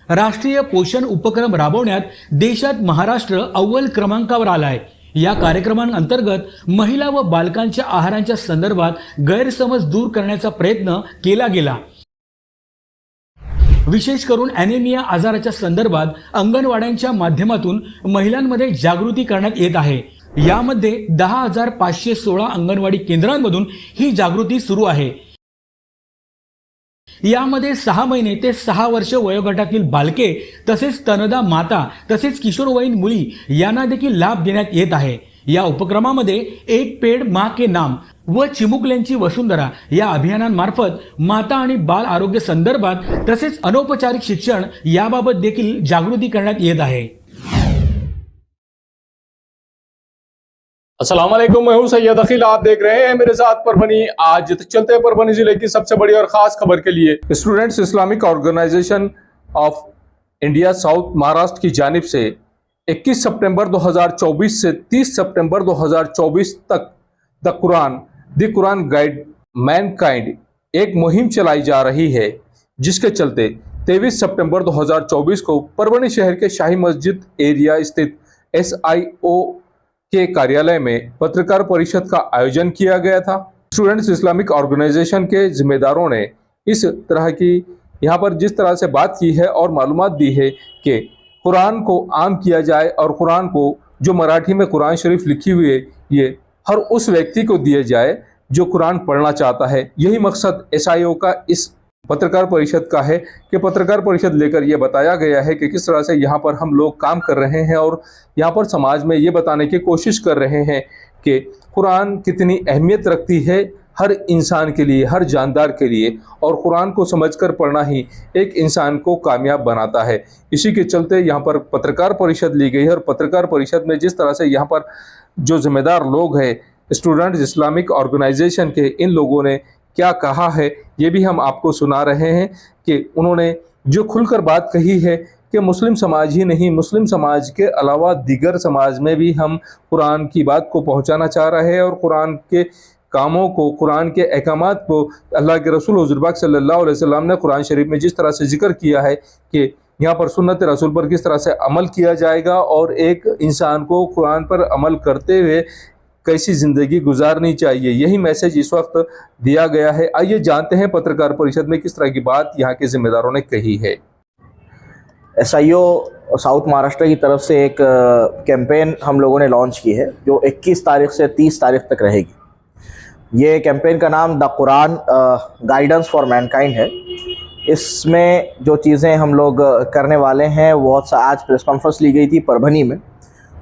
राष्ट्रीय पोषण उपक्रम राबवण्यात देशात महाराष्ट्र अव्वल क्रमांकावर आलाय। या कार्यक्रमांतर्गत महिला व बालकांच्या आहाराच्या संदर्भात गैरसमज दूर करण्याचा प्रयत्न केला गेला। विशेष करून ॲनेमिया आजाराच्या संदर्भात अंगणवाड्यांच्या माध्यमातून महिलांमध्ये जागृती करण्यात येत आहे। यामध्ये 10,516 अंगणवाडी केंद्रांमधून ही जागृती सुरू आहे। यामध्ये 6 महिने ते 6 वर्ष वयोगटातील बालके तसेच स्तनदा माता तसेच किशोरवयीन मुली यांना देखील लाभ देण्यात येत आहे। या उपक्रमामध्ये एक पेड़ मां के नाम व चिमुकल्यांची वसुंधरा या अभियानांमार्फत माता आणि बाल आरोग्य संदर्भात तसेच अनौपचारिक शिक्षण याबाबत देखील जागृती करण्यात येत आहे। अस्सलाम वालेकुम, मैं हूं सैयद अखिल। आप देख रहे हैं मेरे साथ परभनी। आज चलते हैं परभनी जिले की सबसे बड़ी और खास खबर के लिए। Students Islamic organization of India south Maharashtra की जानिब से 21 सितंबर 2024 से 30 सितंबर 2024 तक द कुरान गाइड मैनकाइंड एक मुहिम चलाई जा रही है, जिसके चलते 23 सितंबर 2024 को परभनी शहर के शाही मस्जिद एरिया स्थित SIO के कार्यालय में पत्रकार परिषद का आयोजन किया गया था। स्टूडेंट्स इस्लामिक ऑर्गेनाइजेशन के जिम्मेदारों ने इस तरह की यहाँ पर जिस तरह से बात की है और मालूमात दी है कि कुरान को आम किया जाए और कुरान को जो मराठी में कुरान शरीफ लिखी हुई है ये हर उस व्यक्ति को दिया जाए जो कुरान पढ़ना चाहता है। यही मकसद SIO का इस पत्रकार परिषद का है कि पत्रकार परिषद लेकर यह बताया गया है कि किस तरह से यहाँ पर हम लोग काम कर रहे हैं और यहाँ पर समाज में ये बताने की कोशिश कर रहे हैं कि कुरान कितनी अहमियत रखती है हर इंसान के लिए, हर जानदार के लिए, और कुरान को समझकर पढ़ना ही एक इंसान को कामयाब बनाता है। इसी के चलते यहाँ पर पत्रकार परिषद ली गई है और पत्रकार परिषद में जिस तरह से यहाँ पर जो जिम्मेदार लोग हैं स्टूडेंट्स इस्लामिक ऑर्गेनाइजेशन के, इन लोगों ने क्या कहा है ये भी हम आपको सुना रहे हैं कि उन्होंने जो खुलकर बात कही है कि मुस्लिम समाज ही नहीं, मुस्लिम समाज के अलावा दीगर समाज में भी हम कुरान की बात को पहुंचाना चाह रहे हैं और कुरान के कामों को, कुरान के अहकामात को अल्लाह के रसूल हुज़ूर पाक सल्लल्लाहु अलैहि वसल्लम ने कुरान शरीफ में जिस तरह से जिक्र किया है कि यहाँ पर सुन्नत रसूल पर किस तरह से अमल किया जाएगा और एक इंसान को कुरान पर अमल करते हुए कैसी ज़िंदगी गुजारनी चाहिए, यही मैसेज इस वक्त दिया गया है। आइए जानते हैं पत्रकार परिषद में किस तरह की बात यहाँ के जिम्मेदारों ने कही है। SIO साउथ महाराष्ट्र की तरफ से एक कैंपेन हम लोगों ने लॉन्च की है जो 21 तारीख से 30 तारीख तक रहेगी। ये कैंपेन का नाम the Quran guidance for Mankind है। इसमें जो चीज़ें हम लोग करने वाले हैं वो आज प्रेस कॉन्फ्रेंस ली गई थी परभनी में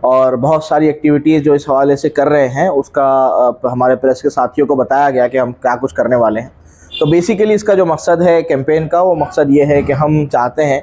और बहुत सारी एक्टिविटीज़ जो इस हवाले से कर रहे हैं उसका हमारे प्रेस के साथियों को बताया गया कि हम क्या कुछ करने वाले हैं। तो बेसिकली इसका जो मकसद है कैंपेन का, वो मकसद ये है कि हम चाहते हैं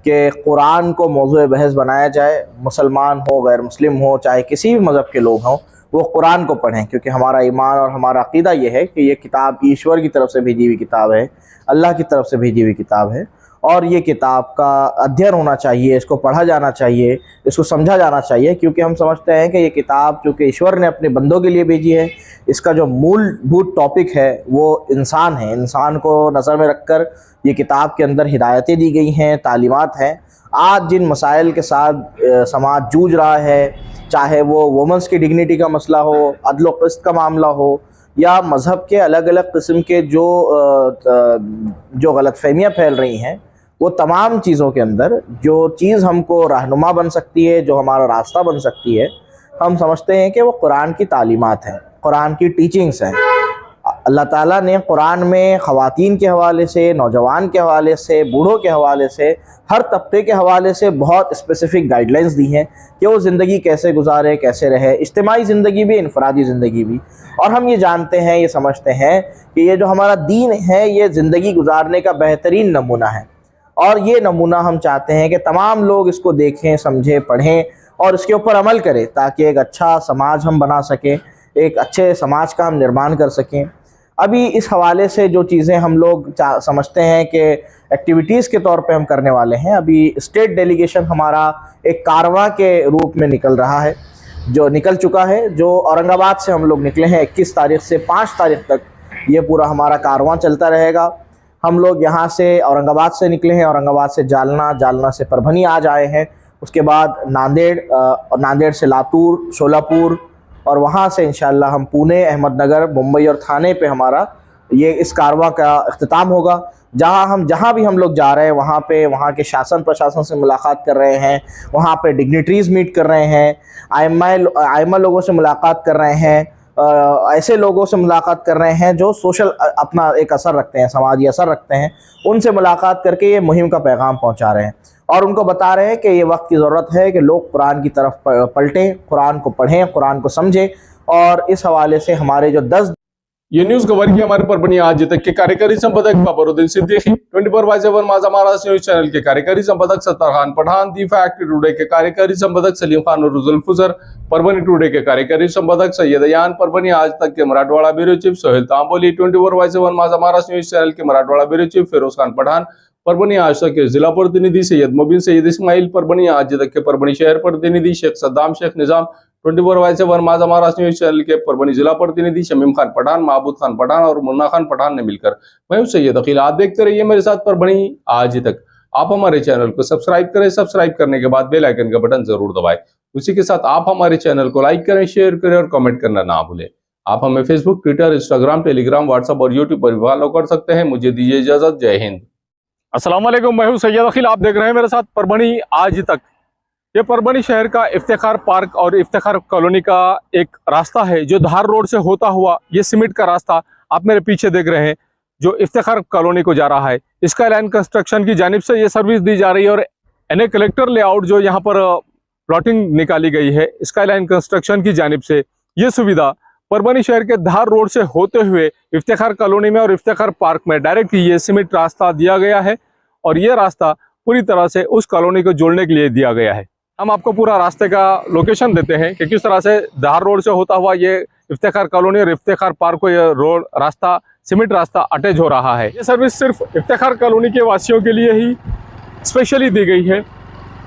कि कुरान को मौज़ूए बहस बनाया जाए। मुसलमान हो, गैर मुस्लिम हो, चाहे किसी भी मज़हब के लोग हों, वो कुरान को पढ़ें, क्योंकि हमारा ईमान और हमारा अक़ीदा ये है कि ये किताब ईश्वर की तरफ से भेजी हुई किताब है, अल्लाह की तरफ से भेजी हुई किताब है और ये किताब का अध्ययन होना चाहिए, इसको पढ़ा जाना चाहिए, इसको समझा जाना चाहिए, क्योंकि हम समझते हैं कि ये किताब चूँकि ईश्वर ने अपने बंदों के लिए भेजी है, इसका जो मूलभूत टॉपिक है वो इंसान है। इंसान को नज़र में रखकर ये किताब के अंदर हिदायतें दी गई हैं, तालीमात हैं। आज जिन मसाइल के साथ समाज जूझ रहा है, चाहे वो वुमेंस की डिग्निटी का मसला हो, अदल व क़िस्त का मामला हो, या मज़हब के अलग अलग किस्म के जो गलतफहमियाँ फैल रही हैं, वो तमाम चीज़ों के अंदर जो चीज़ हमको रहनुमा बन सकती है, जो हमारा रास्ता बन सकती है, हम समझते हैं कि वो कुरान की तालीमात हैं, कुरान की टीचिंग्स हैं। अल्लाह ताला ने कुरान में ख़वातीन के हवाले से, नौजवान के हवाले से, बूढ़ों के हवाले से, हर तबके के हवाले से बहुत स्पेसिफ़िक गाइडलाइंस दी हैं कि वो ज़िंदगी कैसे गुजारे, कैसे रहे, इज्तिमाई ज़िंदगी भी, इनफरादी ज़िंदगी भी। और हम ये जानते हैं, ये समझते हैं कि ये जो हमारा दीन है ये ज़िंदगी गुजारने का बेहतरीन नमूना है और ये नमूना हम चाहते हैं कि तमाम लोग इसको देखें, समझें, पढ़ें और इसके ऊपर अमल करें, ताकि एक अच्छा समाज हम बना सकें, एक अच्छे समाज का हम निर्माण कर सकें। अभी इस हवाले से जो चीज़ें हम लोग समझते हैं कि एक्टिविटीज़ के तौर पे हम करने वाले हैं, अभी स्टेट डेलीगेशन हमारा एक कारवां के रूप में निकल रहा है, जो निकल चुका है, जो औरंगाबाद से हम लोग निकले हैं। 21 तारीख से 5 तारीख तक ये पूरा हमारा कारवां चलता रहेगा। हम लोग यहाँ से औरंगाबाद से निकले हैं, औरंगाबाद से जालना, जालना से परभनी आज आए हैं, उसके बाद नांदेड़ और नांदेड़ से लातूर, शोलापुर और वहाँ से इंशाल्लाह हम पुणे, अहमदनगर, मुंबई और थाने पे हमारा ये इस कारवां का इख्तिताम होगा। जहाँ भी हम लोग जा रहे हैं वहाँ पे वहाँ के शासन प्रशासन से मुलाकात कर रहे हैं, वहाँ पे डिग्निटरीज मीट कर रहे हैं, आइमा लोगों से मुलाकात कर रहे हैं, ऐसे लोगों से मुलाकात कर रहे हैं जो सोशल अपना एक असर रखते हैं, समाजी असर रखते हैं, उनसे मुलाकात करके ये मुहिम का पैगाम पहुँचा रहे हैं और उनको बता रहे हैं कि ये वक्त की ज़रूरत है कि लोग कुरान की तरफ पलटें, कुरान को पढ़ें, कुरान को समझें। और इस हवाले से हमारे जो 10 ये न्यूज कवर की हमारे परभणी आज तक के कार्यकारी संपादक बाबरुद्दीन सिद्दीकी, 24/7 माझा महाराष्ट्र न्यूज चैनल के कार्यकारी संपादक Sattar Khan Pathan, the fact today के कार्यकारी संपादक सलीम खान और रुजुल फुजर, परभणी टुडे के कार्यकारी संपादक सैयद यान, परभणी आज तक के मराठवाड़ा ब्यूरो चीफ सोहेल तांबोली, 24/7 माझा महाराष्ट्र न्यूज चैनल के मराठवाड़ा ब्यूरो चीफ फिरोज खान पठान, परभणी आज तक के जिला प्रतिनिधि सैयद मुबीन सैयद इस्माइल, परभणी आज तक के परभणी शहर प्रतिनिधि शेख सद्दाम शेख निजाम, 24/7 माझा महाराष्ट्र न्यूज चैनल के परभणी जिला प्रतिनिधि शमीम खान पठान, महबूद खान पठान और मुन्ना खान पठान ने मिलकर मैं हूं सैयद अकील। आप देखते रहिए मेरे साथ परभणी आज तक। आप हमारे चैनल को सब्सक्राइब करें, सब्सक्राइब करने के बाद बेल आइकन का बटन जरूर दबाएं। उसी के साथ आप हमारे चैनल को लाइक करें, शेयर करें और कमेंट करना ना भूलें। आप हमें Facebook, Twitter, Instagram, Telegram, WhatsApp और यूट्यूब पर भी फॉलो कर सकते हैं। मुझे दीजिए इजाजत। जय हिंद। अस्सलाम वालेकुम, मैं हूं सैयद अकील। आप देख रहे हैं मेरे साथ परभणी आज तक। ये परभणी शहर का इफ्तिखार पार्क और इफ्तिखार कॉलोनी का एक रास्ता है जो धार रोड से होता हुआ ये सीमेंट का रास्ता आप मेरे पीछे देख रहे हैं जो इफ्तिखार कॉलोनी को जा रहा है। स्काई लाइन कंस्ट्रक्शन की जानिब से ये सर्विस दी जा रही है और एनए कलेक्टर लेआउट जो यहाँ पर प्लॉटिंग निकाली गई है स्काई लाइन कंस्ट्रक्शन की जानिब से, ये सुविधा परभणी शहर के धार रोड से होते हुए इफ्तिखार कॉलोनी में और इफ्तिखार पार्क में डायरेक्ट ये सीमेंट रास्ता दिया गया है और ये रास्ता पूरी तरह से उस कॉलोनी को जोड़ने के लिए दिया गया है। हम आपको पूरा रास्ते का लोकेशन देते हैं कि किस तरह से धार रोड से होता हुआ ये इफ्तिखार कॉलोनी और इफ्तिखार पार्क को ये रोड रास्ता, सीमेंट रास्ता अटैच हो रहा है। ये सर्विस सिर्फ इफ्तिखार कॉलोनी के वासियों के लिए ही स्पेशली दी गई है।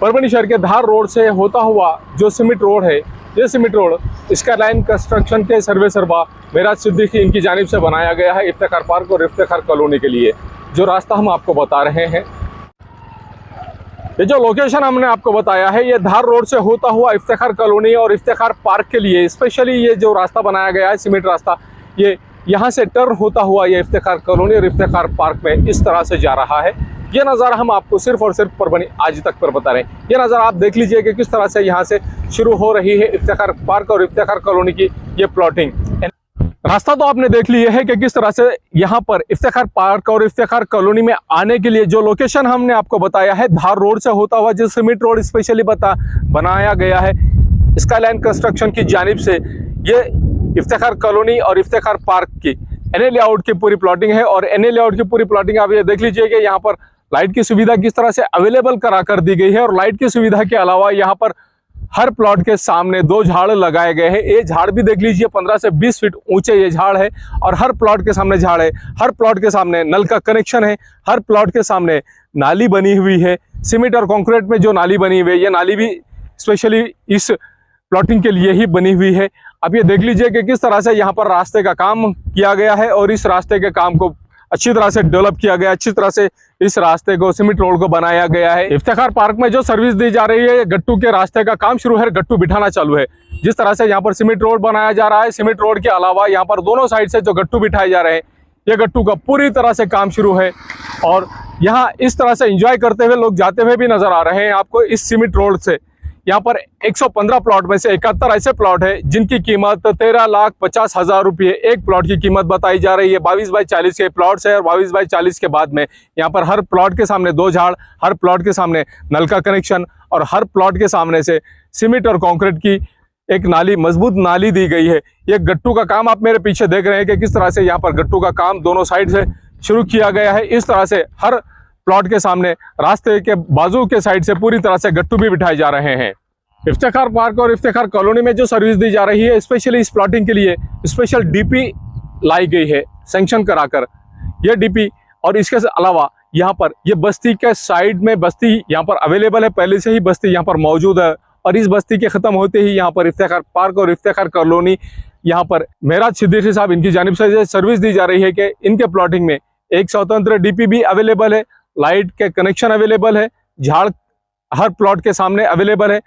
परभणी शहर के धार रोड से होता हुआ जो सीमेंट रोड है, ये cement road sky line construction के सर्वे सर्वा मेराज सिद्दीकी इनकी जानिब से बनाया गया है इफ्तिखार पार्क और इफ्तिखार कॉलोनी के लिए। जो रास्ता हम आपको बता रहे हैं, ये जो लोकेशन हमने आपको बताया है, ये धार रोड से होता हुआ इफ्तिखार कॉलोनी और इफ्तिखार पार्क के लिए स्पेशली ये जो रास्ता बनाया गया है सीमेंट रास्ता, ये यहाँ से टर्न होता हुआ ये इफ्तिखार कॉलोनी और इफ्तिखार पार्क में इस तरह से जा रहा है। ये नज़ारा हम आपको सिर्फ और सिर्फ परभणी आज तक पर बता रहे हैं। ये नज़ारा आप देख लीजिए कि किस तरह से यहाँ से शुरू हो रही है इफ्तिखार पार्क और इफ्तिखार कॉलोनी की ये प्लॉटिंग। रास्ता तो आपने देख लिया है कि किस तरह से यहाँ पर इफ्तिखार पार्क और इफ्तिखार कॉलोनी में आने के लिए जो लोकेशन हमने आपको बताया है धार रोड से होता हुआ जो सीमेंट रोड स्पेशली बनाया गया है स्काई लाइन कंस्ट्रक्शन की जानिब से, ये इफ्तिखार कॉलोनी और इफ्तिखार पार्क की एनए लेआउट की पूरी प्लॉटिंग है। और एनए लेआउट की पूरी प्लॉटिंग आप ये देख लीजिए कि यहाँ पर लाइट की सुविधा किस तरह से अवेलेबल करा कर दी गई है और लाइट की सुविधा के अलावा यहाँ पर हर प्लॉट के सामने 2 झाड़ लगाए गए हैं। ये झाड़ भी देख लीजिए 15 से 20 फीट ऊंचे ये झाड़ है और हर प्लॉट के सामने झाड़ है, हर प्लॉट के सामने नल का कनेक्शन है, हर प्लॉट के सामने नाली बनी हुई है। सीमेंट और कंक्रीट में जो नाली बनी हुई है, ये नाली भी स्पेशली इस प्लॉटिंग के लिए ही बनी हुई है। अब ये देख लीजिए कि किस तरह से यहाँ पर रास्ते का काम किया गया है और इस रास्ते के काम को अच्छी तरह से डेवलप किया गया, अच्छी तरह से इस रास्ते को सीमेंट रोड को बनाया गया है। इफ्तिखार पार्क में जो सर्विस दी जा रही है, गट्टू के रास्ते का काम शुरू है, गट्टू बिठाना चालू है। जिस तरह से यहाँ पर सीमेंट रोड बनाया जा रहा है, सीमेंट रोड के अलावा यहाँ पर दोनों साइड से जो गट्टू बिठाए जा रहे हैं, ये गट्टू का पूरी तरह से काम शुरू है और यहाँ इस तरह से एंजॉय करते हुए लोग जाते हुए भी नजर आ रहे हैं आपको इस सीमेंट रोड से। यहाँ पर 115 प्लॉट में से 71 ऐसे प्लॉट है जिनकी कीमत 13,50,000 रुपये एक प्लॉट की कीमत बताई जा रही है। 22/40 के प्लॉट्स है और 22/40 के बाद में यहाँ पर हर प्लॉट के सामने 2 झाड़, हर प्लॉट के सामने नल का कनेक्शन और हर प्लॉट के सामने से सीमेंट और कंक्रीट की एक नाली, मजबूत नाली दी गई है। ये गट्टू का काम आप मेरे पीछे देख रहे हैं कि किस तरह से यहाँ पर गट्टू का काम दोनों साइड से शुरू किया गया है। इस तरह से हर प्लॉट के सामने रास्ते के बाजू के साइड से पूरी तरह से गट्टू भी बिठाए जा रहे हैं। इफ्तिखार पार्क और इफ्तिखार कॉलोनी में जो सर्विस दी जा रही है, स्पेशली इस प्लॉटिंग के लिए स्पेशल डीपी लाई गई है सैंक्शन कराकर। ये डीपी और इसके अलावा यहाँ पर ये बस्ती के साइड में बस्ती यहाँ पर अवेलेबल है, पहले से ही बस्ती यहाँ पर मौजूद है और इस बस्ती के ख़त्म होते ही यहाँ पर इफ्तिखार पार्क और इफ्तिखार कॉलोनी यहाँ पर मेराज सिद्दीकी साहब इनकी जानिब से सर्विस दी जा रही है कि इनके प्लॉटिंग में एक स्वतंत्र डीपीबी अवेलेबल है, लाइट के कनेक्शन अवेलेबल है, झाड़ हर प्लॉट के सामने अवेलेबल है।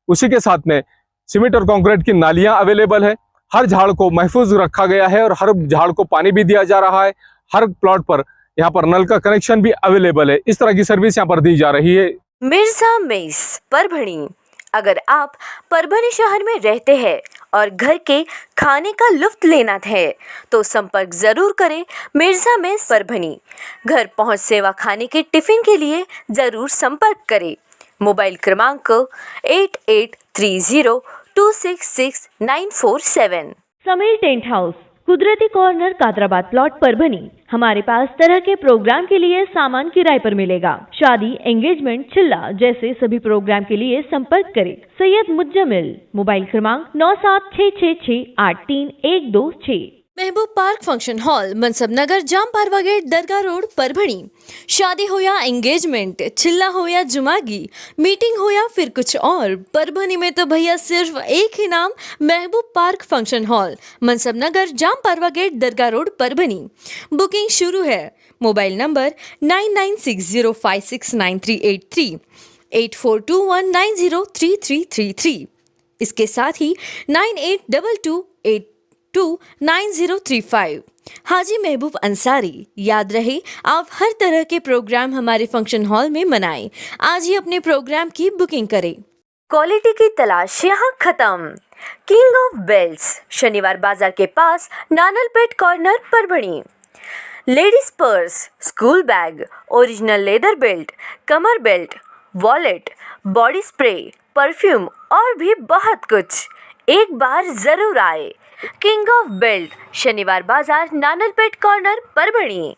उसी के साथ में सीमेंट और कंक्रीट की नालियां अवेलेबल है। हर झाड़ को महफूज रखा गया है और हर झाड़ को पानी भी दिया जा रहा है। हर प्लॉट पर यहाँ पर नल का कनेक्शन भी अवेलेबल है। इस तरह की सर्विस यहाँ पर दी जा रही है। मिर्जा मेस परभणी। अगर आप परभणी शहर में रहते हैं और घर के खाने का लुत्फ लेना है तो संपर्क जरूर करें मिर्जा मेस परभणी। घर पहुंच सेवा खाने के टिफिन के लिए जरूर संपर्क करें। मोबाइल क्रमांक 8830266947। समीर टेंट हाउस, कुदरती कॉर्नर, कादराबाद प्लॉट, परभणी। हमारे पास तरह के प्रोग्राम के लिए सामान किराए पर मिलेगा। शादी, एंगेजमेंट, चिल्ला जैसे सभी प्रोग्राम के लिए संपर्क करें सैयद मुज्जमिल। मोबाइल क्रमांक 9766683126। महबूब पार्क फंक्शन हॉल, मनसब नगर, जाम पारवा गेट, दरगाह रोड, परभणी। शादी हो या एंगेजमेंट, चिल्ला हो या जुमागी, मीटिंग हो या फिर कुछ और, परभणी में तो भैया सिर्फ एक ही नाम, महबूब पार्क फंक्शन हॉल, मनसब नगर, जाम पारवा गेट, दरगाह रोड, परभणी। बुकिंग शुरू है। Mobile number 9960569383, 8421903333। इसके साथ ही 9822829035। हाजी महबूब अंसारी। याद रहे, आप हर तरह के प्रोग्राम हमारे फंक्शन हॉल में मनाएं। आज ही अपने प्रोग्राम की बुकिंग करें। क्वालिटी की तलाश यहाँ खत्म। किंग ऑफ बेल्ट्स, शनिवार बाजार के पास, Nanalpet corner, Parbhani. Ladies purse, school bag, original leather belt, कमर belt, wallet, body spray, perfume और भी बहुत कुछ। एक बार जरूर आए। किंग ऑफ बेल्ट, शनिवार बाजार, नानलपेट कॉर्नर, परभणी।